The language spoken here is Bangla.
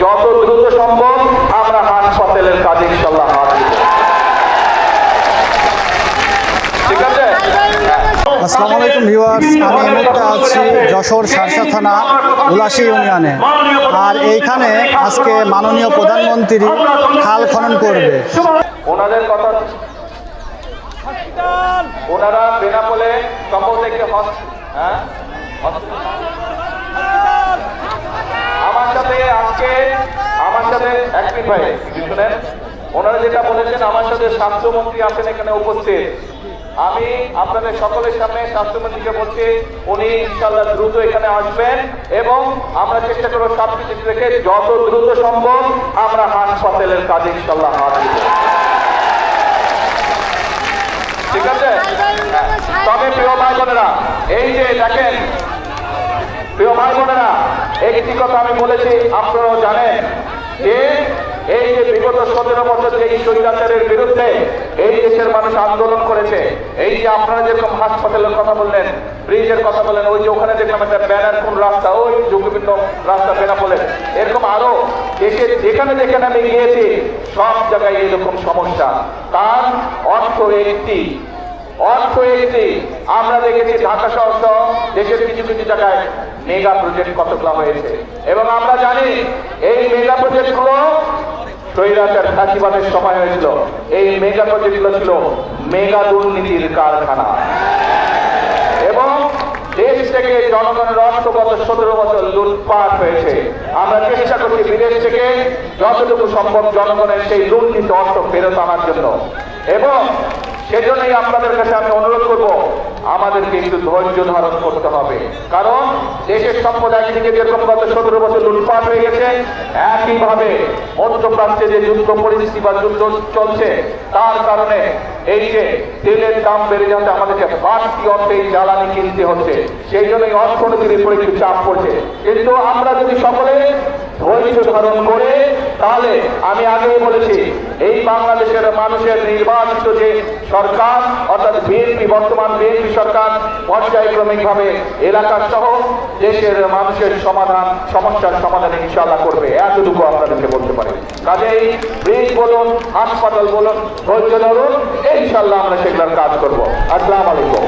যত দ্রুত সম্ভব আমরা হাসপাতালের কাজে ইনশাআল্লাহ হাত দিব। ঠিক আছে? আসসালামু আলাইকুম ভিউয়ার্স, আমি এই মুহূর্তে আছি যশোর শার্শা থানা উলাশী ইউনিয়নে। আর এইখানে আজকে মাননীয় প্রধানমন্ত্রী খাল খনন করবে। ওনাদের কথা, ওনারা বেনাপোলে সম্ভবত একটি আমার সাথে এক মিনিট ভাই শুনেন, ওনারা যেটা বলেছেন, আমার সাথে স্বাস্থ্যমন্ত্রী আছেন এখানে উপস্থিত। আমি আপনাদের সকলের সামনে স্বাস্থ্যমন্ত্রীকে বলছি, উনি ইনশাআল্লাহ দ্রুত এখানে আসবেন এবং আমরা চেষ্টা করবো সবকিছু রেখে যত দ্রুত সম্ভব আমরা হাসপাতালের কাজে ইনশাআল্লাহ হাত দিব। ঠিক আছে? তবে প্রিয় ভাই বোনেরা, এই যে দেখেন প্রিয় ভাই বোনেরা, একটি কথা আমি বলেছি, আপনারাও জানেন যে এই যে বিগত 17 বছর যে এই স্বৈরাচারের বিরুদ্ধে এই দেশের মানুষ আন্দোলন করেছে, এই যে আপনারা যেরকম হাসপাতালের কথা বললেন, ব্রিজের কথা বললেন, ওই যে ওখানে দেখলাম একটা ব্যানার কোন রাস্তা, ওই ঝুঁকিপূর্ণ রাস্তা বেনাপোলে, এরকম আরো দেশের যেখানে যেখানে আমি গিয়েছি সব জায়গায় এরকম সমস্যা। তার অর্থ একটি আমরা দেখেছি ঢাকা শহর সহ দেশের কিছু কিছু জায়গায় মেগা প্রজেক্ট কতগুলো হয়েছে এবং আমরা জানি এই মেগা প্রজেক্ট গুলো স্বৈরাচার ফাঁসিবাদের সময় হয়েছিল। এই মেগা প্রজেক্ট গুলো ছিল মেগা দুর্নীতির কারখানা এবং দেশ থেকে জনগণের অর্থ গত 17 বছর লুটপাট হয়েছে। আমরা চেষ্টা করছি বিদেশ থেকে যতটুকু সম্ভব জনগণের সেই লুণ্ঠিত অর্থ ফেরত আনার জন্য এবং সেজন্যই আপনাদের কাছে আমি অনুরোধ করব, আমাদেরকে একটু ধৈর্য ধারণ করতে হবে। কারণ দেশের সম্পদ একদিকে যেরকম গত 17 বছর লুটপাট হয়ে গেছে, একইভাবে মধ্যপ্রাচ্যে যে যুদ্ধ পরিস্থিতি বা যুদ্ধ চলছে তার কারণে এই যে তেলের দাম বেড়ে যাচ্ছে, আমাদেরকে বাড়তি অর্থে জ্বালানি কিনতে হচ্ছে, সেই জন্যই অর্থনীতির উপরে একটু চাপ পড়ছে। কিন্তু আমরা যদি সকলে ধৈর্য ধারণ করে, তাহলে আমি আগেই বলেছি এই বাংলাদেশের মানুষের নির্বাচিত যে সরকার অর্থাৎ বিএনপি, বর্তমান বিএনপি সরকার পর্যায়ক্রমিক ভাবে এলাকা সহ দেশের মানুষের সমস্যার সমাধান ইনশাআল্লাহ করবে, এতটুকু আপনাদেরকে বলতে পারি। কাজেই ব্রিজ বলুন, হাসপাতাল বলুন, ধৈর্য ধরুন, ইনশাআল্লাহ আমরা সেগুলোর কাজ করবো। আসসালামু আলাইকুম।